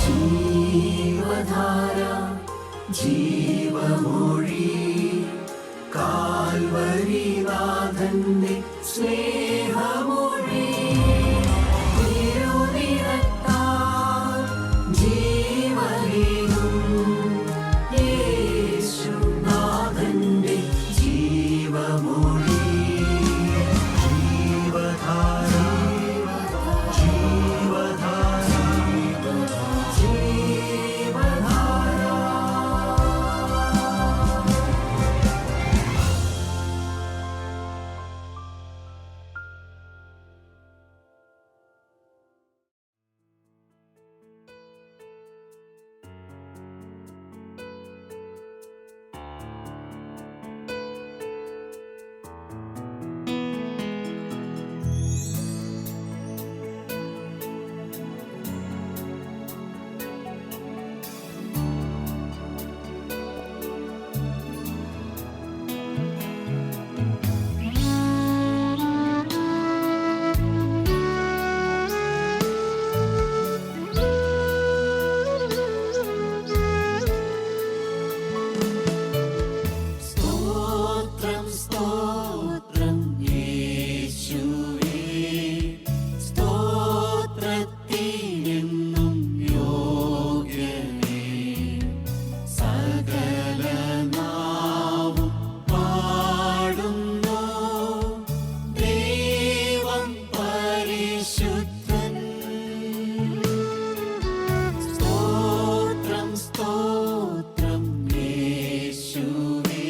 ജീവധാര ജീവമൊഴി കാൽവരിനാഥന്റെ സ്നേഹമൊഴി തിരുനിറത്താൽ ജീവനേകും യേശുനാഥന്റെ ജീവമൊഴി ജീവധാര ജീവധാര ജീവധാര. സ്തോത്രം സ്തോത്രം യേശുവേ, സ്തോത്രത്തിനെന്നും യോഗ്യനേ. സകല നാവും പാടുന്നു ദൈവം പരിശുദ്ധൻ. സ്തോത്രം സ്തോത്രം യേശുവേ,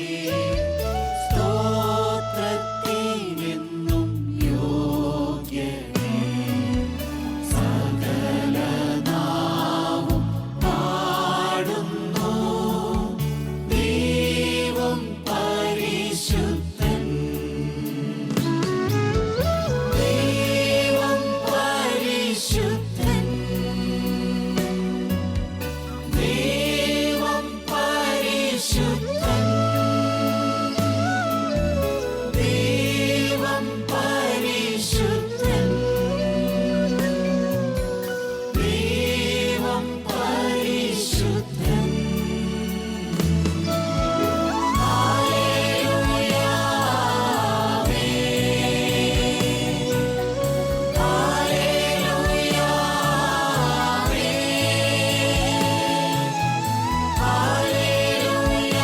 സ്തോത്രത്തിനെന്നും യോഗ്യനേ. സകല നാവും പാടുന്നു ദൈവം പരിശുദ്ധൻ. ദൈവം പരിശുദ്ധൻ. ദൈവം പരിശുദ്ധൻ. ദൈവം പരിശുദ്ധൻ. ദൈവം പരിശുദ്ധൻ. ഹല്ലേലൂയ ഹല്ലേലൂയ ഹല്ലേലൂയ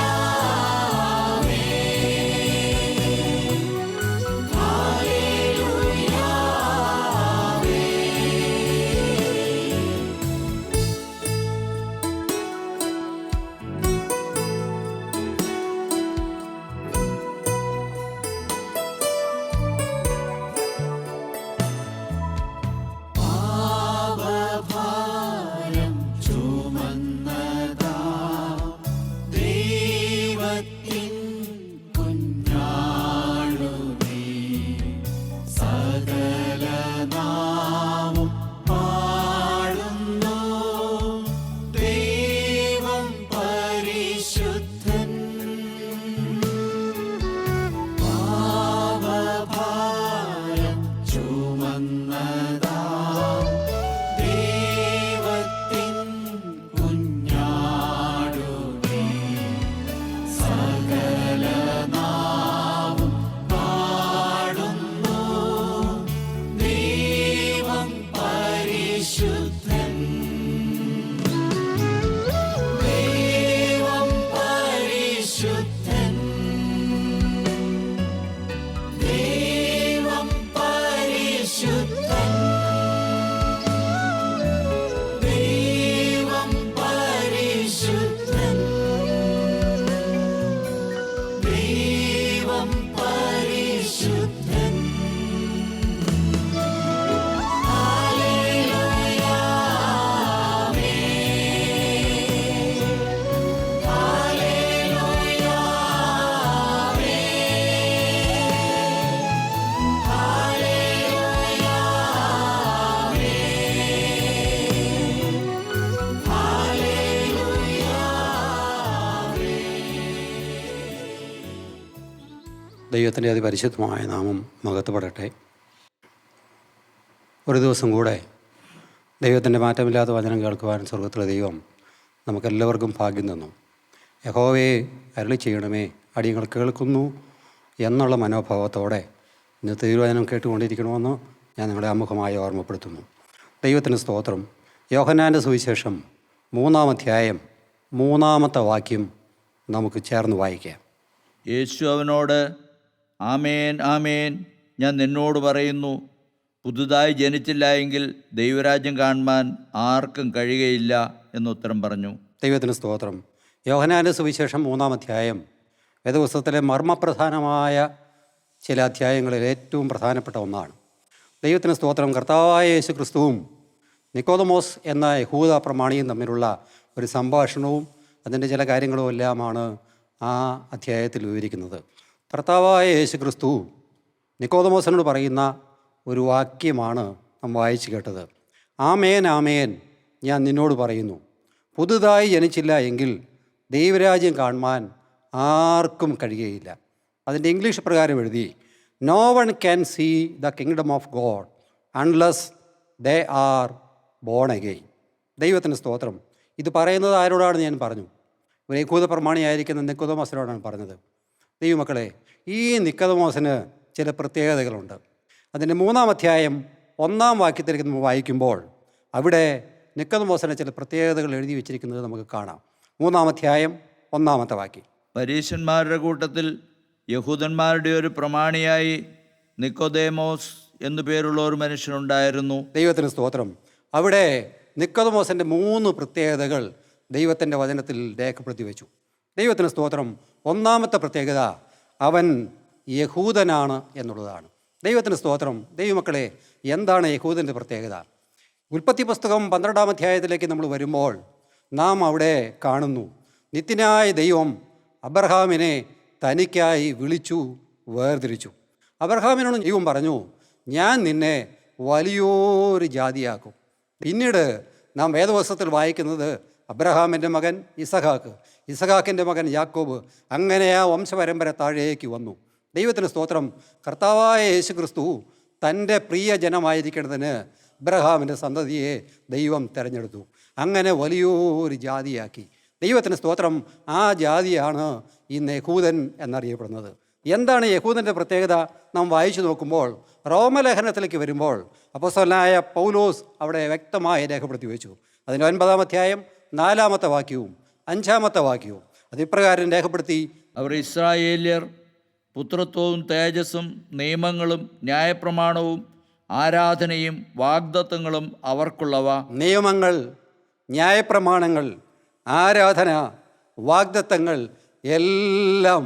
പാപഭാരം ചുമന്നതാ ദൈവത്തിൻ കുഞ്ഞാടുമേ. സകല നാവും പാടുന്നു ദൈവം പരിശുദ്ധൻ. പാപഭാരം ചുമന്നതാ ദൈവത്തിൻ കുഞ്ഞാടുമേ. സകല നാവും പാടുന്നു ദൈവം പരിശുദ്ധൻ. ദൈവം പരിശുദ്ധൻ. ദൈവം പരിശുദ്ധൻ. ദൈവം പരിശുദ്ധൻ. ദൈവം പരിശുദ്ധൻ. ഹല്ലേലൂയ ഹല്ലേലൂയ ദൈവത്തിൻ്റെ അതിപരിശുദ്ധമായ നാമം മഹത്വപ്പെടട്ടെ. ഒരു ദിവസം കൂടെ ദൈവത്തിൻ്റെ മാറ്റമില്ലാത്ത വചനം കേൾക്കുവാൻ സ്വർഗത്തിലെ ദൈവം നമുക്കെല്ലാവർക്കും ഭാഗ്യം തന്നു. യഹോവയെ അരുളി ചെയ്യണമേ, അടിയങ്ങൾ കേൾക്കുന്നു എന്നുള്ള മനോഭാവത്തോടെ ഇന്ന് തിരുവചനം കേട്ടുകൊണ്ടിരിക്കണമെന്ന് ഞാൻ നിങ്ങളെ ആമുഖമായി ഓർമ്മപ്പെടുത്തുന്നു. ദൈവത്തിന് സ്തോത്രം. യോഹന്നാൻ്റെ സുവിശേഷം 3-ാം അധ്യായം 3-ാമത്തെ വാക്യം നമുക്ക് ചേർന്ന് വായിക്കാം. യേശു അവനോട്, ആമേൻ ആമേൻ, ഞാൻ നിന്നോട് പറയുന്നു, പുതുതായി ജനിച്ചില്ല എങ്കിൽ ദൈവരാജ്യം കാണുവാൻ ആർക്കും കഴിയുകയില്ല എന്നുത്തരം പറഞ്ഞു. ദൈവത്തിന് സ്തോത്രം. യോഹന്നാൻ്റെ സുവിശേഷം 3-ാം അധ്യായം വേദപുസ്തകത്തിലെ മർമ്മപ്രധാനമായ ചില അധ്യായങ്ങളിൽ ഏറ്റവും പ്രധാനപ്പെട്ട ഒന്നാണ്. ദൈവത്തിന് സ്തോത്രം. കർത്താവായ യേശു ക്രിസ്തുവും നിക്കോദമോസ് എന്ന യഹൂദ പ്രമാണിയും തമ്മിലുള്ള ഒരു സംഭാഷണവും അതിൻ്റെ ചില കാര്യങ്ങളും എല്ലാമാണ് ആ അധ്യായത്തിൽ വിവരിക്കുന്നത്. കർത്താവായ യേശു ക്രിസ്തു നിക്കോദമോസിനോട് പറയുന്ന ഒരു വാക്യമാണ് നാം വായിച്ചു കേട്ടത്. ആമേൻ ആമേൻ, ഞാൻ നിന്നോട് പറയുന്നു, പുതുതായി ജനിച്ചില്ല എങ്കിൽ ദൈവരാജ്യം കാണുവാൻ ആർക്കും കഴിയുകയില്ല. അതിൻ്റെ ഇംഗ്ലീഷ് പ്രകാരം എഴുതി, no one can see the kingdom of God unless they are born again. ദൈവത്തിന് സ്തോത്രം. ഇത് പറയുന്നത് ആരോടാണെന്ന് ഞാൻ പറഞ്ഞു. ഒരു യഹൂദ പ്രമാണിയായിരിക്കുന്ന നിക്കോദമോസിനോടാണ് പറഞ്ഞത്. ദൈവമക്കളെ, ഈ നിക്കോദമോസിന് ചില പ്രത്യേകതകളുണ്ട്. അതിൻ്റെ 3-ാം അധ്യായം 1-ാം വാക്യത്തിലേക്ക് നമ്മൾ വായിക്കുമ്പോൾ അവിടെ നിക്കോദമോസിന് ചില പ്രത്യേകതകൾ എഴുതി വച്ചിരിക്കുന്നത് നമുക്ക് കാണാം. 3-ാം അധ്യായം 1-ാമത്തെ വാക്യം. പരീശന്മാരുടെ കൂട്ടത്തിൽ യഹൂദന്മാരുടെ ഒരു പ്രമാണിയായി നിക്കോദേമോസ് എന്നു പേരുള്ള ഒരു മനുഷ്യനുണ്ടായിരുന്നു. ദൈവത്തിന് സ്തോത്രം. അവിടെ നിക്കോദമോസിൻ്റെ 3 പ്രത്യേകതകൾ ദൈവത്തിൻ്റെ വചനത്തിൽ രേഖപ്പെടുത്തി വെച്ചു. ദൈവത്തിന് സ്തോത്രം. 1-ാമത്തെ പ്രത്യേകത, അവൻ യഹൂദനാണ് എന്നുള്ളതാണ്. ദൈവത്തിന് സ്തോത്രം. ദൈവമക്കളെ, എന്താണ് യഹൂദൻ്റെ പ്രത്യേകത? ഉൽപ്പത്തി പുസ്തകം 12-ാം അധ്യായത്തിലേക്ക് നമ്മൾ വരുമ്പോൾ നാം അവിടെ കാണുന്നു, നിത്യനായ ദൈവം അബ്രഹാമിനെ തനിക്കായി വിളിച്ചു വേർതിരിച്ചു. അബ്രഹാമിനോട് ദൈവം പറഞ്ഞു, ഞാൻ നിന്നെ വലിയൊരു ജാതിയാക്കും. പിന്നീട് നാം വേദപുസ്തകത്തിൽ വായിക്കുന്നത് അബ്രഹാമിൻ്റെ മകൻ ഇസഹാക്ക്, ഇസഹാക്കിൻ്റെ മകൻ യാക്കോബ്, അങ്ങനെ ആ വംശപരമ്പര താഴേക്ക് വന്നു. ദൈവത്തിന് സ്തോത്രം. കർത്താവായ യേശു ക്രിസ്തു തൻ്റെ പ്രിയ ജനമായിരിക്കേണ്ടതിന് അബ്രഹാമിൻ്റെ സന്തതിയെ ദൈവം തിരഞ്ഞെടുത്തു. അങ്ങനെ വലിയൊരു ജാതിയാക്കി. ദൈവത്തിന് സ്തോത്രം. ആ ജാതിയാണ് ഇന്ന് യഹൂദൻ എന്നറിയപ്പെടുന്നത്. എന്താണ് യഹൂദൻ്റെ പ്രത്യേകത? നാം വായിച്ചു നോക്കുമ്പോൾ റോമലേഖനത്തിലേക്ക് വരുമ്പോൾ അപ്പോസ്തലനായ പൗലോസ് അവിടെ വ്യക്തമായി രേഖപ്പെടുത്തി വെച്ചു. അതിൻ്റെ 9-ാം അധ്യായം 4-ാമത്തെ വാക്യവും 5-ാമത്തെ വാക്യവും അതിപ്രകാരം രേഖപ്പെടുത്തി, അവർ ഇസ്രായേല്യർ പുത്രത്വവും തേജസ്സും നിയമങ്ങളും ന്യായപ്രമാണവും ആരാധനയും വാഗ്ദത്തങ്ങളും അവർക്കുള്ളവ. നിയമങ്ങൾ, ന്യായപ്രമാണങ്ങൾ, ആരാധന, വാഗ്ദത്തങ്ങൾ എല്ലാം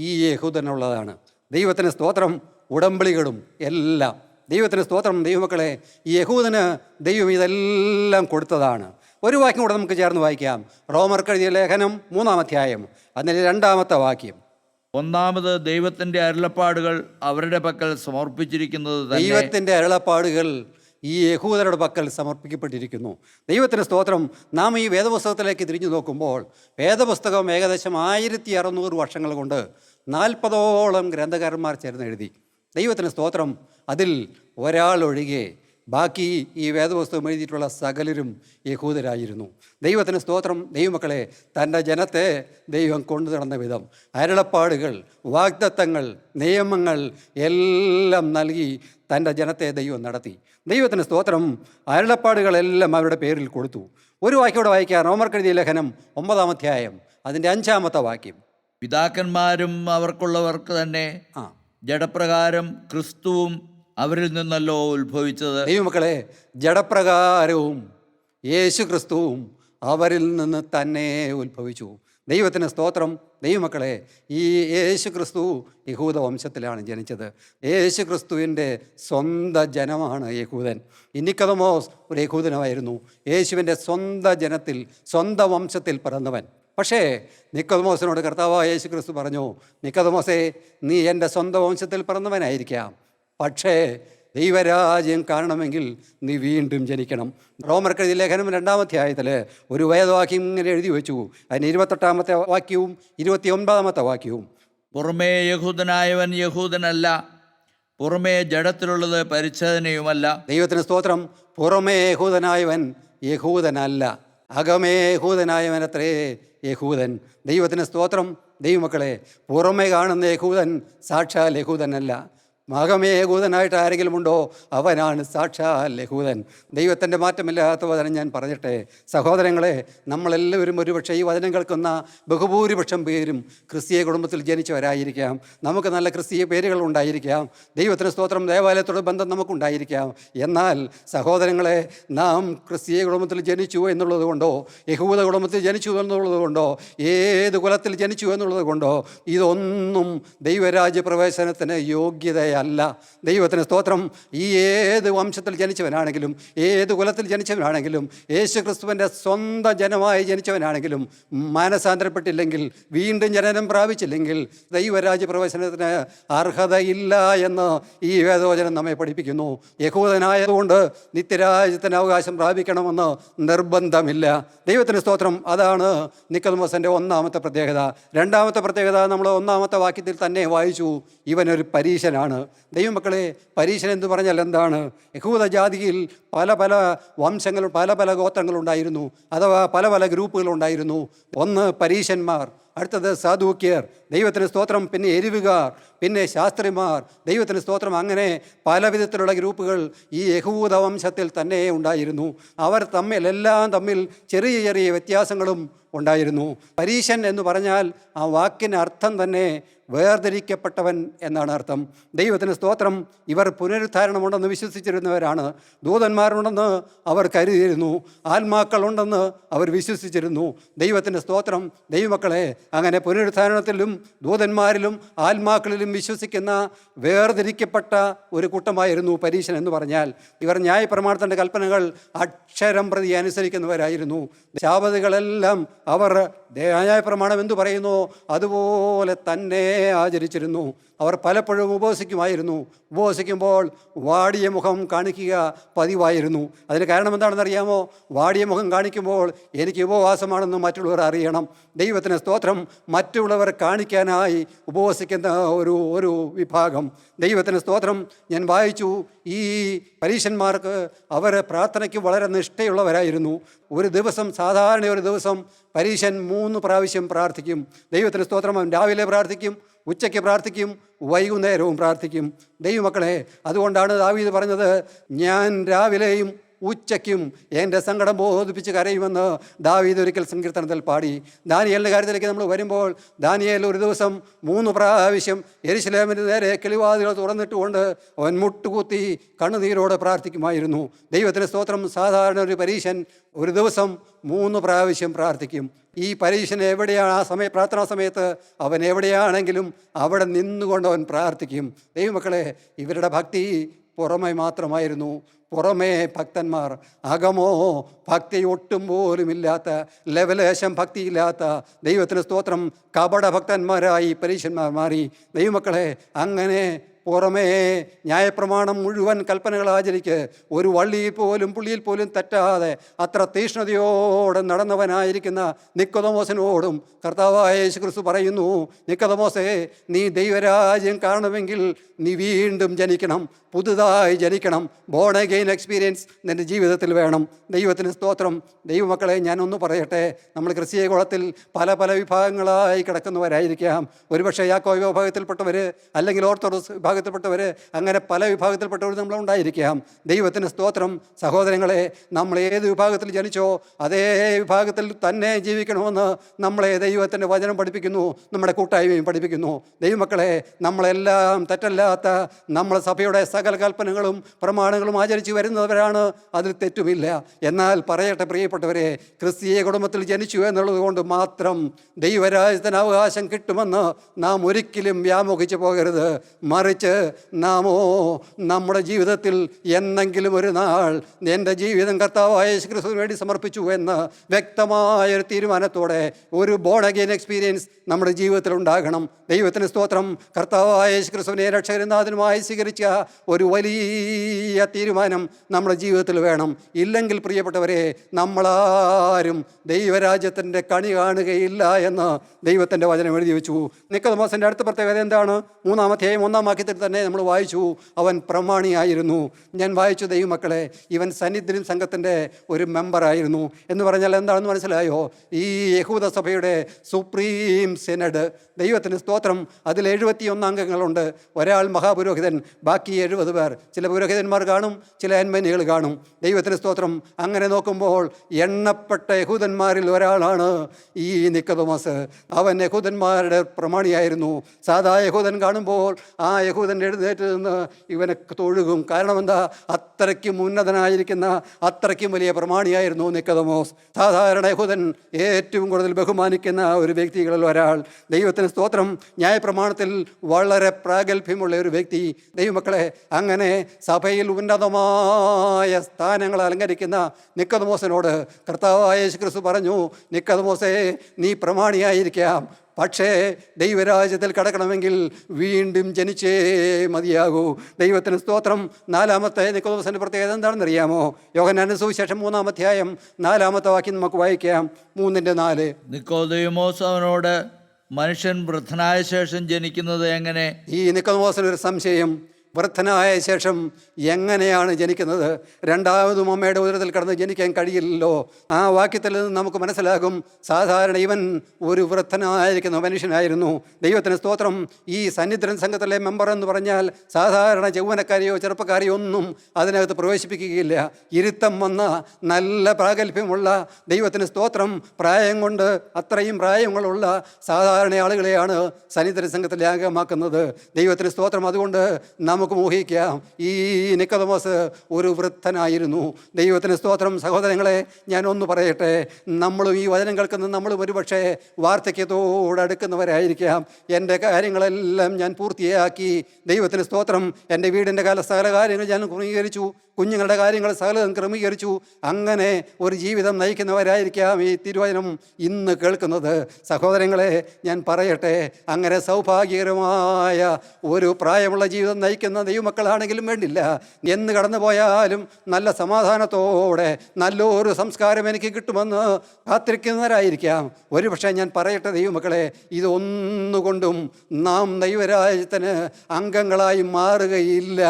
ഈ യഹൂദനുള്ളതാണ്. ദൈവത്തിന് സ്തോത്രം. ഉടമ്പടികളും എല്ലാം. ദൈവത്തിന് സ്തോത്രം. ദൈവമക്കളെ, ഈ യഹൂദന് ദൈവം ഇതെല്ലാം കൊടുത്തതാണ്. ഒരു വാക്യം കൂടെ നമുക്ക് ചേർന്ന് വായിക്കാം. റോമർക്കെഴുതിയ ലേഖനം 3-ാം അധ്യായം അതിൻ്റെ 2-ാമത്തെ വാക്യം. ഒന്നാമത് ദൈവത്തിൻ്റെ അരുളപ്പാടുകൾ അവരുടെ പക്കൽ സമർപ്പിച്ചിരിക്കുന്നത് തന്നെ. ദൈവത്തിൻ്റെ അരുളപ്പാടുകൾ ഈ യഹൂദരുടെ പക്കൽ സമർപ്പിക്കപ്പെട്ടിരിക്കുന്നു. ദൈവത്തിന് സ്തോത്രം. നാം ഈ വേദപുസ്തകത്തിലേക്ക് തിരിഞ്ഞു നോക്കുമ്പോൾ വേദപുസ്തകം ഏകദേശം 1600 വർഷങ്ങൾ കൊണ്ട് 40ഓളം ഗ്രന്ഥകാരന്മാർ ചേർന്ന് എഴുതി. ദൈവത്തിന് സ്തോത്രം. അതിൽ ഒരാളൊഴികെ ബാക്കി ഈ വേദപുസ്തകം എഴുതിയിട്ടുള്ള സകലരും യഹൂദരായിരുന്നു. ദൈവത്തിന് സ്തോത്രം. ദൈവമക്കളെ, തൻ്റെ ജനത്തെ ദൈവം കൊണ്ടു നടന്ന വിധം, അരുളപ്പാടുകൾ, വാഗ്ദത്തങ്ങൾ, നിയമങ്ങൾ എല്ലാം നൽകി തൻ്റെ ജനത്തെ ദൈവം നടത്തി. ദൈവത്തിന് സ്തോത്രം. അരുളപ്പാടുകളെല്ലാം അവരുടെ പേരിൽ കൊടുത്തു. ഒരു വാക്യോടെ വായിക്കാം. റോമർക്കെഴുതിയ ലേഖനം 9-ാം അധ്യായം അതിൻ്റെ 5-ാമത്തെ വാക്യം. പിതാക്കന്മാരും അവർക്കുള്ളവർക്ക് തന്നെ ജഡപ്രകാരം ക്രിസ്തുവും അവരിൽ നിന്നല്ലോ ഉത്ഭവിച്ചത്. ദൈവമക്കളെ, ജഡപ്രകാരവും യേശു ക്രിസ്തുവും അവരിൽ നിന്ന് തന്നെ ഉത്ഭവിച്ചു. ദൈവത്തിന് സ്തോത്രം. ദൈവമക്കളെ, ഈ യേശു ക്രിസ്തു യഹൂദ വംശത്തിലാണ് ജനിച്ചത്. യേശു ക്രിസ്തുവിൻ്റെ സ്വന്തം ജനമാണ് യഹൂദൻ. നിക്കോദമോസ് ഒരു യഹൂദനായിരുന്നു. യേശുവിൻ്റെ സ്വന്തം ജനത്തിൽ, സ്വന്തം വംശത്തിൽ പിറന്നവൻ. പക്ഷേ നിക്കോദമോസിനോട് കർത്താവായ യേശു ക്രിസ്തു പറഞ്ഞു, നിക്കോദമോസേ, നീ എൻ്റെ സ്വന്തം വംശത്തിൽ പിറന്നവനായിരിക്കാം, പക്ഷേ ദൈവരാജ്യം കാണണമെങ്കിൽ നീ വീണ്ടും ജനിക്കണം. റോമർക്കെഴുതിയ ലേഖനം 2-ാം അധ്യായത്തിൽ ഒരു വേദവാക്യം ഇങ്ങനെ എഴുതി വെച്ചു. അതിന് 28-ാമത്തെ വാക്യവും 29-ാമത്തെ വാക്യവും. പുറമേ യഹൂദനായവൻ യഹൂദനല്ല, പുറമേ ജഡത്തിലുള്ളത് പരിച്ഛേദനയുമല്ല. ദൈവത്തിന് സ്തോത്രം. പുറമേ യഹൂദനായവൻ യഹൂദനല്ല, അകമേ യഹൂദനായവനത്രേ യഹൂദൻ. ദൈവത്തിന് സ്തോത്രം. ദൈവമക്കളെ, പുറമേ കാണുന്ന യഹൂദൻ സാക്ഷാൽ യഹൂദനല്ല. അകമേ യഹൂദനായിട്ട് ആരെങ്കിലും ഉണ്ടോ? അവനാണ് സാക്ഷാൽ യഹൂദൻ. ദൈവത്തിൻ്റെ മാറ്റമില്ലാത്ത വചനം ഞാൻ പറഞ്ഞിട്ടെ സഹോദരങ്ങളെ, നമ്മളെല്ലാവരും ഒരുപക്ഷെ ഈ വചനം കേൾക്കുന്ന ബഹുഭൂരിപക്ഷം പേരും ക്രിസ്തീയ കുടുംബത്തിൽ ജനിച്ചവരായിരിക്കാം. നമുക്ക് നല്ല ക്രിസ്തീയ പേരുകൾ ഉണ്ടായിരിക്കാം. ദൈവത്തിന് സ്തോത്രം. ദേവാലയത്തോട് ബന്ധം നമുക്കുണ്ടായിരിക്കാം. എന്നാൽ സഹോദരങ്ങളെ, നാം ക്രിസ്തീയ കുടുംബത്തിൽ ജനിച്ചു എന്നുള്ളത് കൊണ്ടോ, യഹൂദ കുടുംബത്തിൽ ജനിച്ചു എന്നുള്ളത് കൊണ്ടോ, ഏത് കുലത്തിൽ ജനിച്ചു എന്നുള്ളത് കൊണ്ടോ ഇതൊന്നും ദൈവരാജ്യ പ്രവേശനത്തിന് യോഗ്യതയാണ് അല്ല. ദൈവത്തിന് സ്തോത്രം. ഈ ഏത് വംശത്തിൽ ജനിച്ചവനാണെങ്കിലും, ഏത് കുലത്തിൽ ജനിച്ചവനാണെങ്കിലും, യേശു ക്രിസ്തുവിൻ്റെ സ്വന്തം ജനമായി ജനിച്ചവനാണെങ്കിലും മാനസാന്തരപ്പെട്ടില്ലെങ്കിൽ, വീണ്ടും ജനനം പ്രാപിച്ചില്ലെങ്കിൽ ദൈവരാജ്യ പ്രവേശനത്തിന് അർഹതയില്ല എന്ന് ഈ വേദവചനം നമ്മെ പഠിപ്പിക്കുന്നു. യഹൂദനായതുകൊണ്ട് നിത്യരാജ്യത്തിന് അവകാശം പ്രാപിക്കണമെന്ന് നിർബന്ധമില്ല. ദൈവത്തിന് സ്തോത്രം. അതാണ് നിക്കോദെമോസിൻ്റെ ഒന്നാമത്തെ പ്രത്യേകത. രണ്ടാമത്തെ പ്രത്യേകത നമ്മൾ ഒന്നാമത്തെ വാക്യത്തിൽ തന്നെ വായിച്ചു. ഇവനൊരു പരീശനാണ്. ദൈവമക്കളെ, പരീശൻ എന്ന് പറഞ്ഞാൽ എന്താണ്? യഹൂദ ജാതിയിൽ പല പല വംശങ്ങൾ, പല പല ഗോത്രങ്ങളുണ്ടായിരുന്നു, അഥവാ പല പല ഗ്രൂപ്പുകളുണ്ടായിരുന്നു. ഒന്ന് പരീശന്മാർ, അടുത്തത് സാദൂക്യർ, ദൈവത്തിന് സ്തോത്രം, പിന്നെ എരിവുകാർ, പിന്നെ ശാസ്ത്രിമാർ, ദൈവത്തിന് സ്തോത്രം. അങ്ങനെ പല വിധത്തിലുള്ള ഗ്രൂപ്പുകൾ ഈ യഹൂദ വംശത്തിൽ തന്നെ ഉണ്ടായിരുന്നു. അവർ എല്ലാം തമ്മിൽ ചെറിയ ചെറിയ വ്യത്യാസങ്ങളും ഉണ്ടായിരുന്നു. പരീശൻ എന്ന് പറഞ്ഞാൽ ആ വാക്കിന് അർത്ഥം തന്നെ വേർതിരിക്കപ്പെട്ടവൻ എന്നാണ് അർത്ഥം. ദൈവത്തിന് സ്തോത്രം. ഇവർ പുനരുദ്ധാരണമുണ്ടെന്ന് വിശ്വസിച്ചിരുന്നവരാണ്. ദൂതന്മാരുണ്ടെന്ന് അവർ കരുതിയിരുന്നു. ആത്മാക്കളുണ്ടെന്ന് അവർ വിശ്വസിച്ചിരുന്നു. ദൈവത്തിൻ്റെ സ്തോത്രം. ദൈവമക്കളെ, അങ്ങനെ പുനരുദ്ധാരണത്തിലും ദൂതന്മാരിലും ആത്മാക്കളിലും വിശ്വസിക്കുന്ന വേർതിരിക്കപ്പെട്ട ഒരു കൂട്ടമായിരുന്നു പരീശൻ എന്ന് പറഞ്ഞാൽ. ഇവർ ന്യായപ്രമാണത്തിൻ്റെ കൽപ്പനകൾ അക്ഷരം പ്രതി അനുസരിക്കുന്നവരായിരുന്നു. ശാബത്തുകളെല്ലാം അവർ ന്യായപ്രമാണം എന്തു പറയുന്നു അതുപോലെ തന്നെ ആചരിച്ചിരുന്നു. അവർ പലപ്പോഴും ഉപവസിക്കുമായിരുന്നു. ഉപവസിക്കുമ്പോൾ വാടിയ മുഖം കാണിക്കുക പതിവായിരുന്നു. അതിന് കാരണം എന്താണെന്നറിയാമോ? വാടിയ മുഖം കാണിക്കുമ്പോൾ എനിക്ക് ഉപവാസമാണെന്ന് മറ്റുള്ളവർ അറിയണം. ദൈവത്തിന് സ്തോത്രം. മറ്റുള്ളവർ കാണിക്കാനായി ഉപവസിക്കുന്ന ഒരു വിഭാഗം. ദൈവത്തിന് സ്തോത്രം. ഞാൻ വായിച്ചു, ഈ പരീശന്മാർക്ക് അവർ പ്രാർത്ഥനയ്ക്ക് വളരെ നിഷ്ഠയുള്ളവരായിരുന്നു. ഒരു ദിവസം, സാധാരണ ഒരു ദിവസം പരീശൻ 3 പ്രാവശ്യം പ്രാർത്ഥിക്കും. ദൈവത്തിന് സ്തോത്രം. അവൻ രാവിലെ പ്രാർത്ഥിക്കും, ഉച്ചയ്ക്ക് പ്രാർത്ഥിക്കും, വൈകുന്നേരവും പ്രാർത്ഥിക്കും. ദൈവമക്കളെ, അതുകൊണ്ടാണ് ദാവീദ് പറഞ്ഞത്, ഞാൻ രാവിലെയും ഉച്ചയ്ക്കും എൻ്റെ സങ്കടം ബോധിപ്പിച്ച് കരയുമെന്ന് ദാവീദ് ഒരിക്കൽ സങ്കീർത്തനത്തിൽ പാടി. ദാനിയേലിൻ്റെ കാര്യത്തിലേക്ക് നമ്മൾ വരുമ്പോൾ, ദാനിയേൽ ഒരു ദിവസം 3 പ്രാവശ്യം യെരുശലേമിന് നേരെ കിളിവാതിലുകൾ തുറന്നിട്ടുകൊണ്ട് അവൻ മുട്ടുകുത്തി കണ്ണുനീരോടെ പ്രാർത്ഥിക്കുമായിരുന്നു. ദൈവത്തിന് സ്തോത്രം. സാധാരണ ഒരു പരീശൻ ഒരു ദിവസം 3 പ്രാവശ്യം പ്രാർത്ഥിക്കും. ഈ പരീശൻ എവിടെയാണ് ആ പ്രാർത്ഥനാ സമയത്ത് അവൻ എവിടെയാണെങ്കിലും അവിടെ നിന്നുകൊണ്ട് അവൻ പ്രാർത്ഥിക്കും. ദൈവമക്കളെ, ഇവരുടെ ഭക്തി പുറമെ മാത്രമായിരുന്നു. പുറമേ ഭക്തന്മാർ, അകമോ ഭക്തി ഒട്ടും പോലുമില്ലാത്ത, ലെവലേശം ഭക്തിയില്ലാത്ത, ദൈവത്തിന് സ്തോത്രം, കപട ഭക്തന്മാരായി പരീശന്മാർ മാറി. ദൈവമക്കളെ, അങ്ങനെ പുറമേ ന്യായപ്രമാണം മുഴുവൻ കൽപ്പനകൾ ആചരിക്ക്, ഒരു വള്ളിയിൽ പോലും പുള്ളിയിൽ പോലും തെറ്റാതെ അത്ര തീഷ്ണതയോടെ നടന്നവനായിരിക്കുന്ന നിക്കോദെമോസിനോടും കർത്താവായ യേശു ക്രിസ്തു പറയുന്നു, നിക്കോദെമോസേ, നീ ദൈവരാജ്യം കാണണമെങ്കിൽ നീ വീണ്ടും ജനിക്കണം, പുതുതായി ജനിക്കണം. ബോൺ അഗെയിൻ എക്സ്പീരിയൻസ് നിൻ്റെ ജീവിതത്തിൽ വേണം. ദൈവത്തിന് സ്തോത്രം. ദൈവമക്കളെ, ഞാനൊന്ന് പറയട്ടെ, നമ്മൾ ക്രിസ്തീയ കുളത്തിൽ പല പല വിഭാഗങ്ങളായി കിടക്കുന്നവരായിരിക്കാം. ഒരുപക്ഷെ യാക്കോബ് വിഭാഗത്തിൽപ്പെട്ടവർ, അല്ലെങ്കിൽ ഓർത്തഡോക്സ് വിഭാഗത്തിൽപ്പെട്ടവർ, അങ്ങനെ പല വിഭാഗത്തിൽപ്പെട്ടവർ നമ്മളുണ്ടായിരിക്കാം. ദൈവത്തിന് സ്തോത്രം. സഹോദരങ്ങളെ, നമ്മൾ ഏത് വിഭാഗത്തിൽ ജനിച്ചോ അതേ വിഭാഗത്തിൽ തന്നെ ജീവിക്കണമെന്ന് നമ്മളെ ദൈവത്തിൻ്റെ വചനം പഠിപ്പിക്കുന്നു, നമ്മുടെ കൂട്ടായ്മയും പഠിപ്പിക്കുന്നു. ദൈവമക്കളെ, നമ്മളെല്ലാം തെറ്റല്ലാത്ത, നമ്മൾ സഭയുടെ സകല കൽപ്പനകളും പ്രമാണങ്ങളും ആചരിച്ച് വരുന്നവരാണ്, അതിൽ തെറ്റുമില്ല. എന്നാൽ പറയട്ടെ പ്രിയപ്പെട്ടവരെ, ക്രിസ്തീയ കുടുംബത്തിൽ ജനിച്ചു എന്നുള്ളത് കൊണ്ട് മാത്രം ദൈവരാജ്യത്തിന് അവകാശം കിട്ടുമെന്ന് നാം ഒരിക്കലും വ്യാമോഹിച്ചു പോകരുത്. മറിച്ച് നാമോ നമ്മുടെ ജീവിതത്തിൽ എന്നെങ്കിലും ഒരു നാൾ എൻ്റെ ജീവിതം കർത്താവായ യേശു ക്രിസ്തുവിന് വേണ്ടി സമർപ്പിച്ചു എന്ന് വ്യക്തമായൊരു തീരുമാനത്തോടെ ഒരു ബോൺ അഗെയിൻ എക്സ്പീരിയൻസ് നമ്മുടെ ജീവിതത്തിൽ ഉണ്ടാകണം. ദൈവത്തിന് സ്തോത്രം. കർത്താവായ യേശു ക്രിസ്തുവിനെ രക്ഷകനാഥനുമായി സ്വീകരിച്ച ഒരു വലിയ തീരുമാനം നമ്മുടെ ജീവിതത്തിൽ വേണം. ഇല്ലെങ്കിൽ പ്രിയപ്പെട്ടവരെ, നമ്മളാരും ദൈവരാജ്യത്തിൻ്റെ കണി കാണുകയില്ല എന്ന് ദൈവത്തിൻ്റെ വചനം എഴുതി വെച്ചു. നിക്കോദെമോസിൻ്റെ അടുത്ത പ്രത്യേകത എന്താണ്? 3-ാം അധ്യായം 1-ാം വാക്യത്തിൽ വാക്യത്തിൽ തന്നെ നമ്മൾ വായിച്ചു, അവൻ പ്രമാണിയായിരുന്നു. ഞാൻ വായിച്ചു ദൈവമക്കളെ, ഇവൻ സന്നിധിൻ സംഘത്തിൻ്റെ ഒരു മെമ്പറായിരുന്നു എന്ന് പറഞ്ഞാൽ എന്താണെന്ന് മനസ്സിലായോ? ഈ യഹൂദ സഭയുടെ സുപ്രീം സെനഡ്, ദൈവത്തിന് സ്തോത്രം, അതിൽ 71 അംഗങ്ങളുണ്ട്. ഒരാൾ മഹാപുരോഹിതൻ, ബാക്കി 70 പേർ. ചില പുരോഹിതന്മാർ കാണും, ചില അന്മനികൾ കാണും. ദൈവത്തിന് സ്തോത്രം. അങ്ങനെ നോക്കുമ്പോൾ എണ്ണപ്പെട്ട യഹൂദന്മാരിൽ ഒരാളാണ് ഈ നിക്കോദോമസ്. അവൻ യഹൂദന്മാരുടെ പ്രമാണിയായിരുന്നു. സാധാ യഹൂദൻ കാണുമ്പോൾ ആ യഹൂദൻ എഴുന്നേറ്റ് നിന്ന് ഇവനെ തൊഴുകും. കാരണം എന്താ? അത്രയ്ക്കും ഉന്നതനായിരിക്കുന്ന, അത്രയ്ക്കും വലിയ പ്രമാണിയായിരുന്നു നിക്കോദോമോസ്. സാധാരണ യഹൂദൻ ഏറ്റവും കൂടുതൽ ബഹുമാനിക്കുന്ന ഒരു വ്യക്തികളിൽ ഒരാൾ. ദൈവത്തിന് സ്തോത്രം. ന്യായപ്രമാണത്തിൽ വളരെ പ്രാഗൽഭ്യമുള്ള ഒരു വ്യക്തി. ദൈവമക്കളെ, അങ്ങനെ സഭയിൽ ഉന്നതമായ സ്ഥാനങ്ങൾ അലങ്കരിക്കുന്ന നിക്കോദോമോസിനോട് കർത്താവായ യേശു ക്രിസ്തു പറഞ്ഞു, നിക്കോദോമോസേ, നീ പ്രമാണിയായിരിക്കാം, പക്ഷേ ദൈവരാജ്യത്തിൽ കടക്കണമെങ്കിൽ വീണ്ടും ജനിച്ചേ മതിയാകൂ. ദൈവത്തിന് സ്തോത്രം. 4-ാമത്തെ നിക്കോദോമസിൻ്റെ പ്രത്യേകത എന്താണെന്ന് അറിയാമോ? യോഹന്നാന്റെ സുവിശേഷം 3-ാം അധ്യായം 4-ാമത്തെ വാക്യം നമുക്ക് വായിക്കാം. 3:4. നിക്കോദെമോസ് അവനോട്, മനുഷ്യൻ വൃദ്ധനായ ശേഷം ജനിക്കുന്നത് എങ്ങനെ? ഈ നിക്കോദോമോസിനൊരു സംശയം. വൃദ്ധനായ ശേഷം എങ്ങനെയാണ് ജനിക്കുന്നത്? രണ്ടാമതും അമ്മയുടെ ഉദരത്തിൽ കടന്ന് ജനിക്കാൻ കഴിയില്ലല്ലോ. ആ വാക്യത്തിൽ നിന്ന് നമുക്ക് മനസ്സിലാകും, സാധാരണ ഇവൻ ഒരു വൃദ്ധനായിരിക്കുന്ന മനുഷ്യനായിരുന്നു. ദൈവത്തിന് സ്തോത്രം. ഈ സന്നിധിൻ സംഘത്തിലെ മെമ്പർ എന്ന് പറഞ്ഞാൽ സാധാരണ യൗവനക്കാരെയോ ചെറുപ്പക്കാരെയോ ഒന്നും അതിനകത്ത് പ്രവേശിപ്പിക്കുകയില്ല. ഇരുത്തം വന്ന നല്ല പ്രാഗൽഭ്യമുള്ള, ദൈവത്തിന് സ്തോത്രം, പ്രായം കൊണ്ട് അത്രയും പ്രായങ്ങളുള്ള സാധാരണ ആളുകളെയാണ് സന്നിധിൻ സംഘത്തിലെ അംഗമാക്കുന്നത്. ദൈവത്തിന് സ്തോത്രം. അതുകൊണ്ട് നമുക്ക് മോഹിക്കാം, ഈ നിക്കോദോമസ് ഒരു വൃദ്ധനായിരുന്നു. ദൈവത്തിന് സ്തോത്രം. സഹോദരങ്ങളെ, ഞാൻ ഒന്ന് പറയട്ടെ, നമ്മളും ഈ വചനം കേൾക്കുന്ന നമ്മളും ഒരുപക്ഷെ വാർദ്ധക്യത്തോടടുക്കുന്നവരായിരിക്കാം. എൻ്റെ കാര്യങ്ങളെല്ലാം ഞാൻ പൂർത്തിയാക്കി, ദൈവത്തിന് സ്തോത്രം, എൻ്റെ വീടിൻ്റെ സകല കാര്യങ്ങൾ ഞാൻ ക്രമീകരിച്ചു, കുഞ്ഞുങ്ങളുടെ കാര്യങ്ങൾ സകലതും ക്രമീകരിച്ചു. അങ്ങനെ ഒരു ജീവിതം നയിക്കുന്നവരായിരിക്കാം ഈ തിരുവചനം ഇന്ന് കേൾക്കുന്നത്. സഹോദരങ്ങളെ, ഞാൻ പറയട്ടെ, അങ്ങനെ സൗഭാഗ്യകരമായ ഒരു പ്രായമുള്ള ജീവിതം നയിക്കുന്ന ദൈവമക്കളാണെങ്കിലും വേണ്ടില്ല, എന്ന് കടന്നു പോയാലും നല്ല സമാധാനത്തോടെ നല്ലൊരു സംസ്കാരം എനിക്ക് കിട്ടുമെന്ന് കാത്തിരിക്കുന്നവരായിരിക്കാം. ഒരുപക്ഷെ ഞാൻ പറയട്ടെ ദൈവമക്കളെ, ഇതൊന്നുകൊണ്ടും നാം ദൈവരാജ്യത്തിന് അംഗങ്ങളായി മാറുകയില്ല.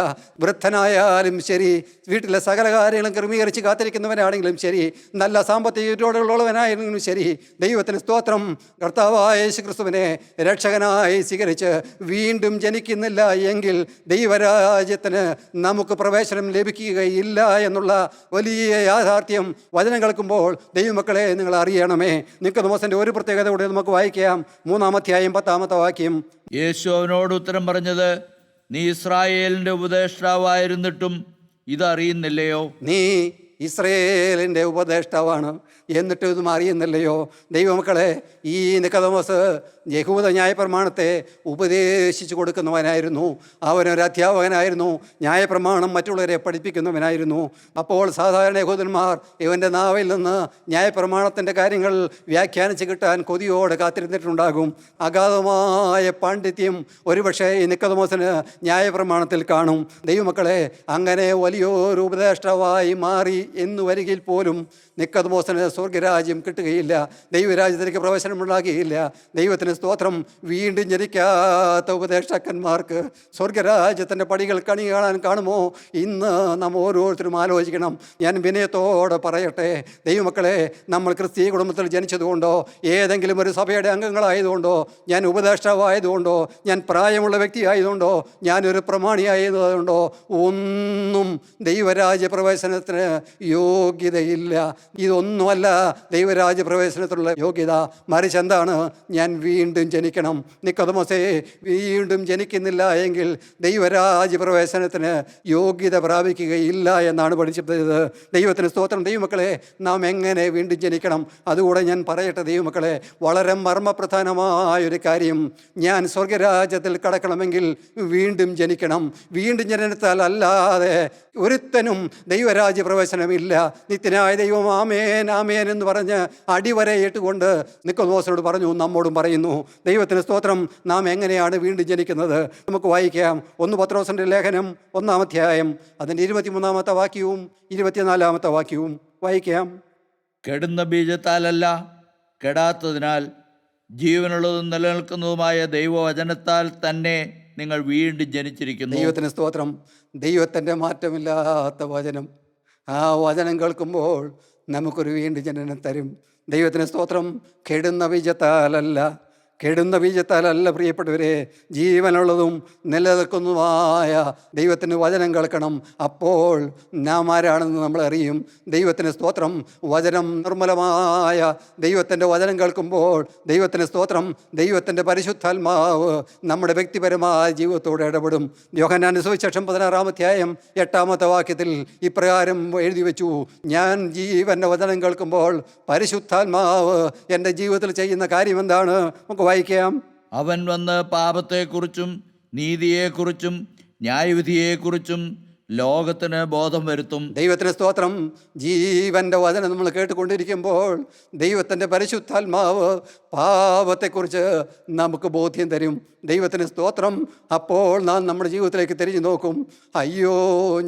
വൃദ്ധനായാലും ശരി, വീട്ടിലെ സകല കാര്യങ്ങളും ക്രമീകരിച്ച് കാത്തിരിക്കുന്നവനാണെങ്കിലും ശരി, നല്ല സാമ്പത്തിക ചുറ്റുപാടുകളുള്ളവനായെങ്കിലും ശരി, ദൈവത്തിന് സ്തോത്രം, കർത്താവായ യേശു ക്രിസ്തുവിനെ രക്ഷകനായി സ്വീകരിച്ച് വീണ്ടും ജനിക്കുന്നില്ല എങ്കിൽ ദൈവരാജ്യത്തിന് നമുക്ക് പ്രവേശനം ലഭിക്കുകയില്ല എന്നുള്ള വലിയ യാഥാർത്ഥ്യം വചനം കേൾക്കുമ്പോൾ ദൈവമക്കളെ നിങ്ങൾ അറിയണമേ. നിക്കോദോമസിൻ്റെ ഒരു പ്രത്യേകത കൂടെ നമുക്ക് വായിക്കാം. 3-ാം അധ്യായം 10-ാമത്തെ വാക്യം. യേശു അവനോട് ഉത്തരം പറഞ്ഞത്, നീ ഇസ്രായേലിൻ്റെ ഉപദേഷ്ടാവായിരുന്നിട്ടും ഇതറിയുന്നില്ലയോ? നീ ഇസ്രയേലിൻ്റെ ഉപദേഷ്ടാവാണ്, എന്നിട്ട് ഇതും അറിയുന്നില്ലയോ? ദൈവമക്കളെ, ഈ നിക്കോദോമസ് യഹൂദ ന്യായപ്രമാണത്തെ ഉപദേശിച്ചു കൊടുക്കുന്നവനായിരുന്നു. അവനൊരു അധ്യാപകനായിരുന്നു. ന്യായപ്രമാണം മറ്റുള്ളവരെ പഠിപ്പിക്കുന്നവനായിരുന്നു. അപ്പോൾ സാധാരണ യഹൂദന്മാർ ഇവൻ്റെ നാവിൽ നിന്ന് ന്യായപ്രമാണത്തിൻ്റെ കാര്യങ്ങൾ വ്യാഖ്യാനിച്ച് കിട്ടാൻ കൊതിയോടെ കാത്തിരുന്നിട്ടുണ്ടാകും. അഗാധമായ പാണ്ഡിത്യം ഒരുപക്ഷെ ഈ നിക്കോദോമസിന് ന്യായപ്രമാണത്തിൽ കാണും. ദൈവമക്കളെ, അങ്ങനെ വലിയൊരു ഉപദേഷ്ടാവായി മാറി എന്ന് വരികിൽ പോലും നിക്കോദോമസിന് സ്വർഗരാജ്യം കിട്ടുകയില്ല, ദൈവരാജ്യത്തിലേക്ക് പ്രവേശനമുണ്ടാകുകയില്ല. ദൈവത്തിന് സ്തോത്രം. വീണ്ടും ജനിക്കാത്ത ഉപദേഷ്ടാക്കന്മാർക്ക് സ്വർഗരാജ്യത്തിൻ്റെ പടികൾ കണി കാണുമോ? ഇന്ന് നാം ഓരോരുത്തരും ആലോചിക്കണം. ഞാൻ വിനയത്തോടെ പറയട്ടെ ദൈവമക്കളെ, നമ്മൾ ക്രിസ്തീയ കുടുംബത്തിൽ ജനിച്ചതുകൊണ്ടോ, ഏതെങ്കിലും ഒരു സഭയുടെ അംഗങ്ങളായതുകൊണ്ടോ, ഞാൻ ഉപദേഷ്ടാവായതുകൊണ്ടോ, ഞാൻ പ്രായമുള്ള വ്യക്തിയായതുകൊണ്ടോ, ഞാനൊരു പ്രമാണിയായതുകൊണ്ടോ ഒന്നും ദൈവരാജ്യ പ്രവേശനത്തിന് യോഗ്യതയില്ല. ഇതൊന്നുമല്ല ദൈവരാജ്യ പ്രവേശനത്തിലുള്ള യോഗ്യത. മറിച്ച് എന്താണ്? ഞാൻ വീണ്ടും ജനിക്കണം. നിക്കോദോമസേ, വീണ്ടും ജനിക്കുന്നില്ല എങ്കിൽ ദൈവരാജ്യ പ്രവേശനത്തിന് യോഗ്യത പ്രാപിക്കുകയില്ല എന്നാണ് പഠിച്ചത്. ദൈവത്തിന് സ്തോത്രം. ദൈവമക്കളെ, നാം എങ്ങനെ വീണ്ടും ജനിക്കണം? അതുകൂടെ ഞാൻ പറയട്ടെ ദൈവമക്കളെ, വളരെ മർമ്മപ്രധാനമായൊരു കാര്യം. ഞാൻ സ്വർഗരാജ്യത്തിൽ കടക്കണമെങ്കിൽ വീണ്ടും ജനിക്കണം. വീണ്ടും ജനനത്താൽ അല്ലാതെ ഒരുത്തനും ദൈവരാജ്യ പ്രവേശനമില്ല. നിത്യനായ ദൈവം ആമേൻ ആമേൻ എന്ന് പറഞ്ഞ് അടിവരയിട്ടുകൊണ്ട് നിക്കോദോമസിനോട് പറഞ്ഞു, നമ്മോടും പറയുന്നു. ദൈവത്തിന് സ്തോത്രം. നാം എങ്ങനെയാണ് വീണ്ടും ജനിക്കുന്നത്? നമുക്ക് വായിക്കാം. 1 പത്രോസിൻ്റെ ലേഖനം 1-ാം അധ്യായം അതിൻ്റെ 23-ാമത്തെ വാക്യവും 24-ാമത്തെ വാക്യവും വായിക്കാം. കെടുന്ന ബീജത്താലല്ല, കെടാത്തതിനാൽ ജീവനുള്ളതും നിലനിൽക്കുന്നതുമായ ദൈവവചനത്താൽ തന്നെ നിങ്ങൾ വീണ്ടും ജനിച്ചിരിക്കുന്നു. ദൈവത്തിന് സ്തോത്രം. ദൈവത്തിൻ്റെ മാറ്റമില്ലാത്ത വചനം, ആ വചനം കേൾക്കുമ്പോൾ നമുക്കൊരു വീണ്ടും ജനനം തരും. ദൈവത്തിന് സ്തോത്രം. കെടുന്ന ബീജത്താലല്ല പ്രിയപ്പെട്ടവരെ, ജീവനുള്ളതും നിലനിൽക്കുന്നതുമായ ദൈവത്തിന് വചനം കേൾക്കണം. അപ്പോൾ നാം ആരാണെന്ന് നമ്മൾ അറിയും. ദൈവത്തിന് സ്തോത്രം. വചനം നിർമ്മലമായ ദൈവത്തിൻ്റെ വചനം കേൾക്കുമ്പോൾ ദൈവത്തിന് സ്തോത്രം, ദൈവത്തിൻ്റെ പരിശുദ്ധാത്മാവ് നമ്മുടെ വ്യക്തിപരമായ ജീവിതത്തോട് ഇടപെടും. യോഹന്നാന്റെ സുവിശേഷം 16-ാം അധ്യായം 8-ാമത്തെ വാക്യത്തിൽ ഇപ്രകാരം എഴുതി വെച്ചു: ഞാൻ ജീവൻ്റെ വചനം കേൾക്കുമ്പോൾ പരിശുദ്ധാത്മാവ് എൻ്റെ ജീവിതത്തിൽ ചെയ്യുന്ന കാര്യം എന്താണ്? നമുക്ക് വായിക്കാം. അവൻ വന്ന് പാപത്തെക്കുറിച്ചും നീതിയെക്കുറിച്ചും ന്യായവിധിയെക്കുറിച്ചും ലോകത്തിന് ബോധം വരുത്തും. ദൈവത്തിന് സ്തോത്രം. ജീവൻ്റെ വചനം നമ്മൾ കേട്ടുകൊണ്ടിരിക്കുമ്പോൾ ദൈവത്തിൻ്റെ പരിശുദ്ധാത്മാവ് പാപത്തെക്കുറിച്ച് നമുക്ക് ബോധ്യം തരും. ദൈവത്തിന് സ്തോത്രം. അപ്പോൾ നാം നമ്മുടെ ജീവിതത്തിലേക്ക് തിരിഞ്ഞു നോക്കും. അയ്യോ,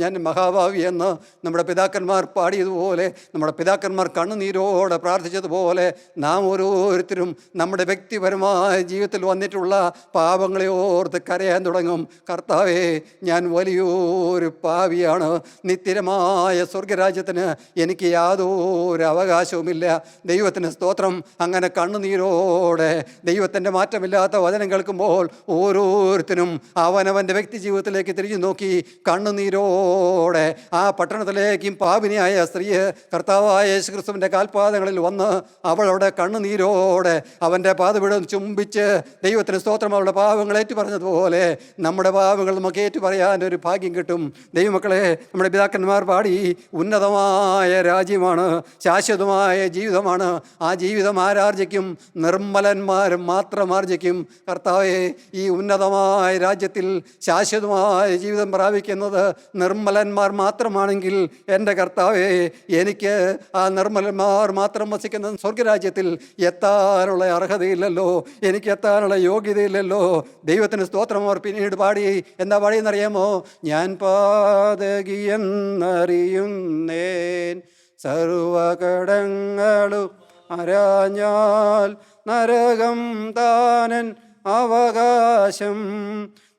ഞാൻ മഹാഭാവി എന്ന് നമ്മുടെ പിതാക്കന്മാർ പാടിയതുപോലെ, നമ്മുടെ പിതാക്കന്മാർ കണ്ണുനീരോടെ പ്രാർത്ഥിച്ചതുപോലെ നാം ഓരോരുത്തരും നമ്മുടെ വ്യക്തിപരമായ ജീവിതത്തിൽ വന്നിട്ടുള്ള പാപങ്ങളെ ഓർത്ത് കരയാൻ തുടങ്ങും. കർത്താവേ, ഞാൻ വലിയൊരു പാവിയാണ്. നിത്യമായ സ്വർഗരാജ്യത്തിന് എനിക്ക് യാതൊരു അവകാശവുമില്ല. ദൈവത്തിന് സ്തോത്രം. അങ്ങനെ കണ്ണുനീരോടെ ദൈവത്തിൻ്റെ മാറ്റമില്ലാത്ത വചനം കേൾക്കുമ്പോൾ ഓരോരുത്തരും അവനവൻ്റെ വ്യക്തി ജീവിതത്തിലേക്ക് തിരിഞ്ഞു നോക്കി കണ്ണുനീരോടെ ആ പട്ടണത്തിലേക്കും പാപിനിയായ സ്ത്രീ കർത്താവായ യേശുക്രിസ്തുവിൻ്റെ കാൽപാദങ്ങളിൽ വന്ന് അവളുടെ കണ്ണുനീരോടെ അവൻ്റെ പാദപീഠം ചുംബിച്ച് ദൈവത്തിന് സ്തോത്രം അവളുടെ പാപങ്ങൾ ഏറ്റു പറഞ്ഞതുപോലെ നമ്മുടെ പാപങ്ങൾ നമുക്ക് ഏറ്റു പറയാൻ ഒരു ഭാഗ്യം കിട്ടും. ദൈവമക്കളെ, നമ്മുടെ പിതാക്കന്മാർ പാടി ഉന്നതമായ രാജ്യമാണ്, ശാശ്വതമായ ജീവിതമാണ്. ആ ജീവിതം ആരാർജിക്കും? നിർമ്മലന്മാർ മാത്രം ആർജിക്കും. കർത്താവേ, ഈ ഉന്നതമായ രാജ്യത്തിൽ ശാശ്വതമായ ജീവിതം പ്രാപിക്കുന്നത് നിർമ്മലന്മാർ മാത്രമാണെങ്കിൽ എൻ്റെ കർത്താവേ, എനിക്ക് ആ നിർമ്മലന്മാർ മാത്രം വസിക്കുന്ന സ്വർഗരാജ്യത്തിൽ എത്താനുള്ള അർഹതയില്ലല്ലോ, എനിക്ക് എത്താനുള്ള യോഗ്യതയില്ലല്ലോ. ദൈവത്തിന് സ്തോത്രം. അവർ പിന്നീട് പാടി, എന്താ പാടിയെന്നറിയാമോ? ഞാൻ പാതകിയെന്നറിയുന്നേൻ സർവകടങ്ങളും അരാഞ്ഞാൽ നരകം താനൻ അവകാശം,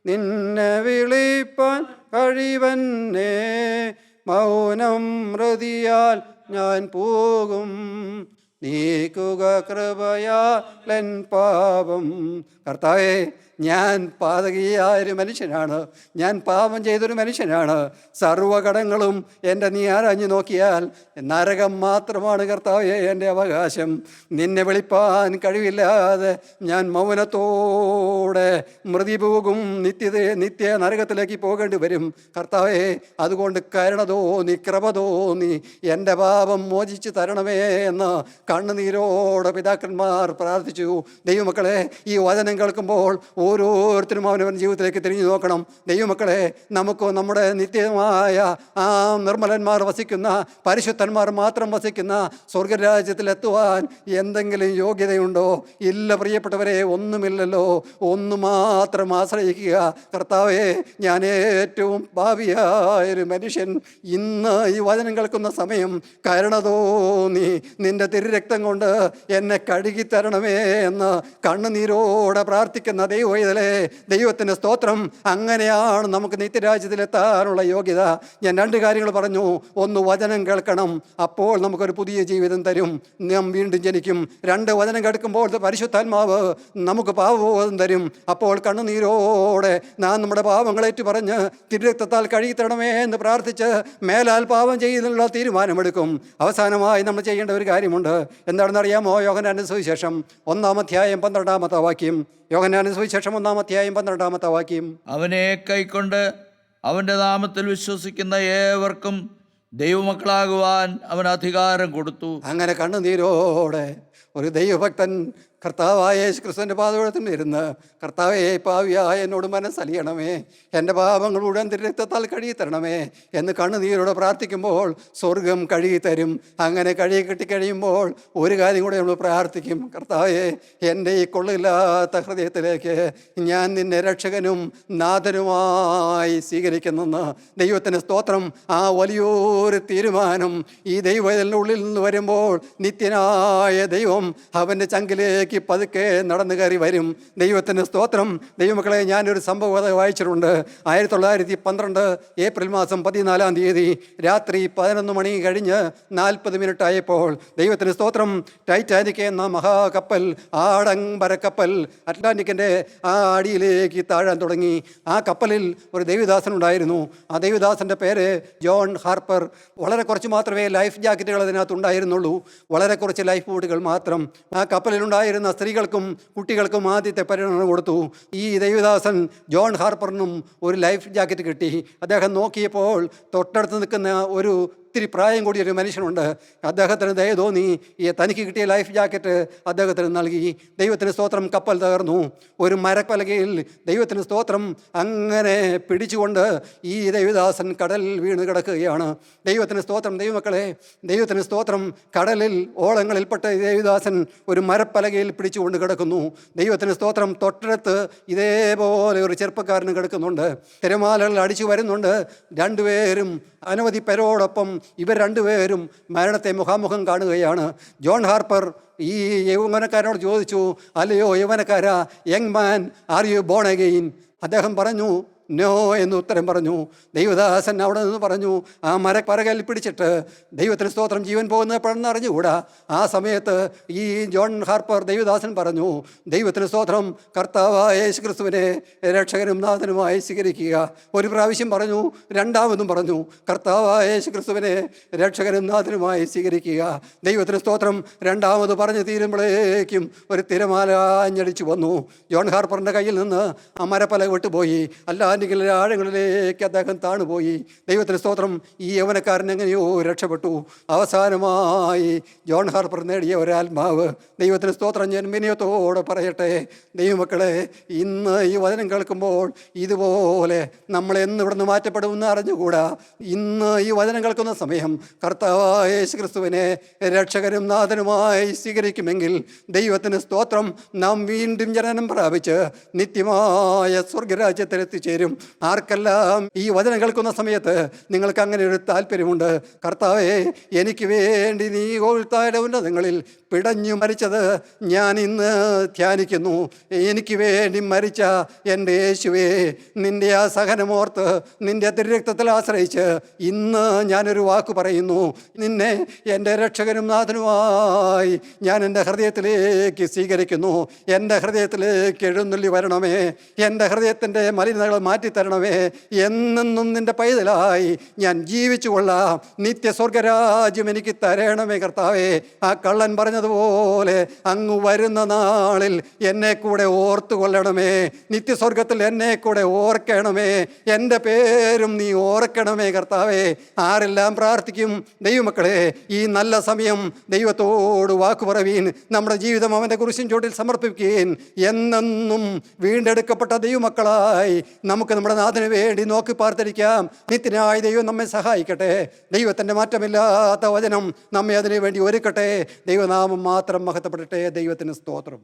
നിന്നെ വിളിപ്പാൻ കഴിവന്നേ മൗനം ഹൃദിയാൽ ഞാൻ പോകും, നീക്കുക കൃപയാലൻ പാപം. കർത്താവേ, ഞാൻ പാതകിയായൊരു മനുഷ്യനാണ്, ഞാൻ പാപം ചെയ്തൊരു മനുഷ്യനാണ്. സർവ്വകടങ്ങളും എൻ്റെ നീ ആരാഞ്ഞു നോക്കിയാൽ നരകം മാത്രമാണ് കർത്താവേ എൻ്റെ അവകാശം. നിന്നെ വിളിപ്പാൻ കഴിവില്ലാതെ ഞാൻ മൗനത്തോടെ മൃതി പോകും, നിത്യ നരകത്തിലേക്ക് പോകേണ്ടി വരും. കർത്താവേ, അതുകൊണ്ട് കരുണ തോന്നി, കൃപ തോന്നി എൻ്റെ പാപം മോചിച്ച് തരണമേ എന്ന് കണ്ണുനീരോടെ പിതാക്കന്മാർ പ്രാർത്ഥിച്ചു. ദൈവമക്കളെ, ഈ വചനം കേൾക്കുമ്പോൾ ഓരോരുത്തരും അവനവൻ ജീവിതത്തിലേക്ക് തിരിഞ്ഞു നോക്കണം. ദൈവമക്കളെ, നമുക്ക് നമ്മുടെ നിത്യമായ ആ നിർമ്മലന്മാർ വസിക്കുന്ന, പരിശുദ്ധന്മാർ മാത്രം വസിക്കുന്ന സ്വർഗരാജ്യത്തിലെത്തുവാൻ എന്തെങ്കിലും യോഗ്യതയുണ്ടോ? ഇല്ല പ്രിയപ്പെട്ടവരെ, ഒന്നുമില്ലല്ലോ. ഒന്ന് മാത്രം ആശ്രയിക്കുക. കർത്താവേ, ഞാൻ ഏറ്റവും ഭാവിയായൊരു മനുഷ്യൻ. ഇന്ന് ഈ വചനം കേൾക്കുന്ന സമയം കരുണ തോന്നി നിന്റെ തിരുരക്തം കൊണ്ട് എന്നെ കഴുകിത്തരണമേ എന്ന് കണ്ണുനീരോടെ പ്രാർത്ഥിക്കുന്ന ദൈവത്തിലെ ദൈവത്തിൻ്റെ സ്തോത്രം. അങ്ങനെയാണ് നമുക്ക് നിത്യരാജ്യത്തിലെത്താനുള്ള യോഗ്യത. ഞാൻ രണ്ട് കാര്യങ്ങൾ പറഞ്ഞു. ഒന്ന്, വചനം കേൾക്കണം, അപ്പോൾ നമുക്കൊരു പുതിയ ജീവിതം തരും, നാം വീണ്ടും ജനിക്കും. രണ്ട്, വചനം കേൾക്കുമ്പോൾ പരിശുദ്ധാത്മാവ് നമുക്ക് പാപബോധം തരും. അപ്പോൾ കണ്ണുനീരോടെ നാം നമ്മുടെ പാപങ്ങളേറ്റു പറഞ്ഞ് തിരുരക്തത്താൽ കഴുകിത്തരണമേ എന്ന് പ്രാർത്ഥിച്ച് മേലാൽ പാപം ചെയ്യുന്നതിനുള്ള തീരുമാനമെടുക്കും. അവസാനമായി നമ്മൾ ചെയ്യേണ്ട ഒരു കാര്യമുണ്ട്. എന്താണെന്ന് അറിയാമോ? യോഹന്നാന്റെ സുവിശേഷം 1-ാം അധ്യായം 12-ാമത്തെ വാക്യം. യോഹന്നാന്റെ സുവിശേഷം 1-ാം അധ്യായം 12-ാമത്തെ വാക്യം. അവനെ കൈക്കൊണ്ട് അവൻ്റെ നാമത്തിൽ വിശ്വസിക്കുന്ന ഏവർക്കും ദൈവമക്കളാകുവാൻ അവൻ അധികാരം കൊടുത്തു. അങ്ങനെ കണ്ണുനീരോടെ ഒരു ദൈവഭക്തൻ കർത്താവായ യേശുക്രിസ്തുവിൻ്റെ പാദപീഠത്തിൽ ഇരുന്ന്, കർത്താവേ, പാവിയായ എന്നോട് മനസ്സലിയണമേ, എൻ്റെ പാപങ്ങൾ മുഴുവൻ തിരുരക്തത്താൽ കഴുകിത്തരണമേ എന്ന് കണ്ണുനീരോടെ പ്രാർത്ഥിക്കുമ്പോൾ സ്വർഗം കഴുകിത്തരും. അങ്ങനെ കഴുകി കിട്ടിക്കഴിയുമ്പോൾ ഒരു കാര്യം കൂടെ നമ്മൾ പ്രാർത്ഥിക്കും. കർത്താവേ, എൻ്റെ ഈ കൊള്ളില്ലാത്ത ഹൃദയത്തിലേക്ക് ഞാൻ നിന്നെ രക്ഷകനും നാഥനുമായി സ്വീകരിക്കുന്നെന്ന്. ദൈവത്തിന് സ്തോത്രം. ആ വലിയൊരു തീരുമാനം ഈ ദൈവത്തിൻ്റെ ഉള്ളിൽ നിന്ന് വരുമ്പോൾ നിത്യനായ ദൈവം അവൻ്റെ ചങ്കിലേക്ക് കപ്പലിലേക്ക് പതുക്കെ നടന്നു കയറി വരും. ദൈവത്തിന് സ്തോത്രം. ദൈവമക്കളെ, ഞാനൊരു സംഭവം വായിച്ചിട്ടുണ്ട്. 1912 ഏപ്രിൽ മാസം 14-ാം തീയതി രാത്രി 11 മണി കഴിഞ്ഞ് 40 മിനിറ്റ് ആയപ്പോൾ, ദൈവത്തിന് സ്തോത്രം, ടൈറ്റാനിക് എന്ന മഹാകപ്പൽ, ആഡംബര കപ്പൽ അറ്റ്ലാന്റിക്കിൻ്റെ ആ അടിയിലേക്ക് താഴാൻ തുടങ്ങി. ആ കപ്പലിൽ ഒരു ദൈവദാസനുണ്ടായിരുന്നു. ആ ദൈവദാസൻ്റെ പേര് ജോൺ ഹാർപ്പർ. വളരെ കുറച്ച് മാത്രമേ ലൈഫ് ജാക്കറ്റുകൾ അതിനകത്ത് ഉണ്ടായിരുന്നുള്ളൂ. വളരെ കുറച്ച് ലൈഫ് ബോട്ടുകൾ മാത്രം. ആ കപ്പലിലുണ്ടായിരുന്ന സ്ത്രീകൾക്കും കുട്ടികൾക്കും ആദ്യത്തെ പരിഗണന കൊടുത്തു. ഈ ദൈവദാസൻ ജോൺ ഹാർപ്പറിനും ഒരു ലൈഫ് ജാക്കറ്റ് കിട്ടി. അദ്ദേഹം നോക്കിയപ്പോൾ തൊട്ടടുത്ത് നിൽക്കുന്ന ഒരു ഇത്തിരി പ്രായം കൂടിയ ഒരു മനുഷ്യനുണ്ട്. അദ്ദേഹത്തിന് ദയ തോന്നി തനിക്ക് കിട്ടിയ ലൈഫ് ജാക്കറ്റ് അദ്ദേഹത്തിന് നൽകി. ദൈവത്തിന് സ്തോത്രം, കപ്പൽ തകർന്നു. ഒരു മരപ്പലകയിൽ ദൈവത്തിന് സ്തോത്രം അങ്ങനെ പിടിച്ചുകൊണ്ട് ഈ ദൈവദാസൻ കടലിൽ വീണ് കിടക്കുകയാണ്. ദൈവത്തിന് സ്തോത്രം. ദൈവമക്കളെ, ദൈവത്തിന് സ്തോത്രം, കടലിൽ ഓളങ്ങളിൽപ്പെട്ട ദൈവദാസൻ ഒരു മരപ്പലകയിൽ പിടിച്ചുകൊണ്ട് കിടക്കുന്നു. ദൈവത്തിന് സ്തോത്രം, തൊട്ടടുത്ത് ഇതേപോലെ ഒരു ചെറുപ്പക്കാരന് കിടക്കുന്നുണ്ട്. തിരമാലകൾ അടിച്ചു വരുന്നുണ്ട്. രണ്ടുപേരും അനവധി പേരോടൊപ്പം ഇവർ രണ്ടുപേരും മരണത്തെ മുഖാമുഖം കാണുകയാണ്. ജോൺ ഹാർപ്പർ ഈ യൗവനക്കാരനോട് ചോദിച്ചു, അല്ലയോ യൗവനക്കാരാ, young man, are you born again? അദ്ദേഹം പറഞ്ഞു, നോ എന്ന് ഉത്തരം പറഞ്ഞു. ദൈവദാസൻ അവിടെ നിന്ന് പറഞ്ഞു, ആ മരപ്പലകയിൽ പിടിച്ചിട്ട് ദൈവത്തിന് സ്തോത്രം, ജീവൻ പോകുന്നത് എപ്പോഴെന്ന് അറിഞ്ഞുകൂടാ. ആ സമയത്ത് ഈ ജോൺ ഹാർപ്പർ ദൈവദാസൻ പറഞ്ഞു, ദൈവത്തിന് സ്തോത്രം, കർത്താവായ യേശു ക്രിസ്തുവിനെ രക്ഷകനും നാഥനുമായി സ്വീകരിക്കുക. ഒരു പ്രാവശ്യം പറഞ്ഞു, രണ്ടാമതും പറഞ്ഞു, കർത്താവായ യേശു ക്രിസ്തുവിനെ രക്ഷകനും നാഥനുമായി സ്വീകരിക്കുക. ദൈവത്തിന് സ്തോത്രം, രണ്ടാമത് പറഞ്ഞു തീരുമ്പോഴേക്കും ഒരു തിരമാല ആഞ്ഞടിച്ചു വന്നു. ജോൺ ഹാർപ്പറിൻ്റെ കയ്യിൽ നിന്ന് ആ മരപ്പലക വിട്ടുപോയി. അല്ലാണ്ടെങ്കിൽ ആഴങ്ങളിലേക്ക് അദ്ദേഹം താണുപോയി. ദൈവത്തിന് സ്തോത്രം, ഈ യൗവനക്കാരൻ എങ്ങനെയോ രക്ഷപ്പെട്ടു. അവസാനമായി ജോൺ ഹാർപ്പർ നേടിയ ഒരാത്മാവ്. ദൈവത്തിന് സ്തോത്രം, ഞാൻ വിനയത്തോടെ പറയട്ടെ, ദൈവമക്കളെ, ഇന്ന് ഈ വചനം കേൾക്കുമ്പോൾ ഇതുപോലെ നമ്മളെന്ന് ഇവിടുന്ന് മാറ്റപ്പെടുമെന്ന് അറിഞ്ഞുകൂടാ. ഇന്ന് ഈ വചനം കേൾക്കുന്ന സമയം കർത്താവായ യേശു ക്രിസ്തുവിനെ രക്ഷകരും നാഥനുമായി സ്വീകരിക്കുമെങ്കിൽ ദൈവത്തിന് സ്തോത്രം, നാം വീണ്ടും ജനനം പ്രാപിച്ച് നിത്യമായ സ്വർഗരാജ്യത്തിൽ എത്തിച്ചേരും. ആർക്കെല്ലാം ഈ വചനം കേൾക്കുന്ന സമയത്ത് നിങ്ങൾക്ക് അങ്ങനെ ഒരു താല്പര്യമുണ്ട്, കർത്താവേ, എനിക്ക് വേണ്ടി നീ ഗോൽത്തായുടെ ഉന്നതങ്ങളിൽ പിടഞ്ഞു മരിച്ചത് ഞാൻ ഇന്ന് ധ്യാനിക്കുന്നു. എനിക്ക് വേണ്ടി മരിച്ച എൻ്റെ യേശുവേ, നിൻ്റെ ആ സഹനമോർത്ത് നിൻ്റെ തിരുരക്തത്തിൽ ആശ്രയിച്ച് ഇന്ന് ഞാനൊരു വാക്ക് പറയുന്നു. നിന്നെ എൻ്റെ രക്ഷകനും നാഥനുമായി ഞാൻ എൻ്റെ ഹൃദയത്തിലേക്ക് സ്വീകരിക്കുന്നു. എൻ്റെ ഹൃദയത്തിലേക്ക് എഴുന്നള്ളി വരണമേ. എൻ്റെ ഹൃദയത്തിൻ്റെ മലിനതകൾ മാറ്റിത്തരണമേ. എന്നെന്നും നിൻ്റെ പൈതലായി ഞാൻ ജീവിച്ചു കൊള്ളാം. നിത്യസ്വർഗരാജ്യം എനിക്ക് തരണമേ കർത്താവേ. ആ കള്ളൻ പറഞ്ഞതുപോലെ അങ്ങ് വരുന്ന നാളിൽ എന്നെ കൂടെ ഓർത്തു കൊള്ളണമേ. നിത്യസ്വർഗത്തിൽ എന്നെ കൂടെ ഓർക്കണമേ. എൻ്റെ പേരും നീ ഓർക്കണമേ കർത്താവേ. ആരെല്ലാം പ്രാർത്ഥിക്കും ദൈവമക്കളെ, ഈ നല്ല സമയം ദൈവത്തോട് വാക്കു പറവീൻ. നമ്മുടെ ജീവിതം അവൻ്റെ കുരിശിൻ ചുവട്ടിൽ സമർപ്പിക്കുകയും എന്നെന്നും വീണ്ടെടുക്കപ്പെട്ട ദൈവമക്കളായി നമുക്ക് നമ്മുടെ നാഥന് വേണ്ടി നോക്കി പാർത്തിരിക്കാം. നിത്യനായ ദൈവം നമ്മെ സഹായിക്കട്ടെ. ദൈവത്തിൻ്റെ മാറ്റമില്ലാത്ത വചനം നമ്മെ അതിനു വേണ്ടി ഒരുക്കട്ടെ. ദൈവനാമം മാത്രം മഹത്വപ്പെടട്ടെ. ദൈവത്തിന് സ്തോത്രം.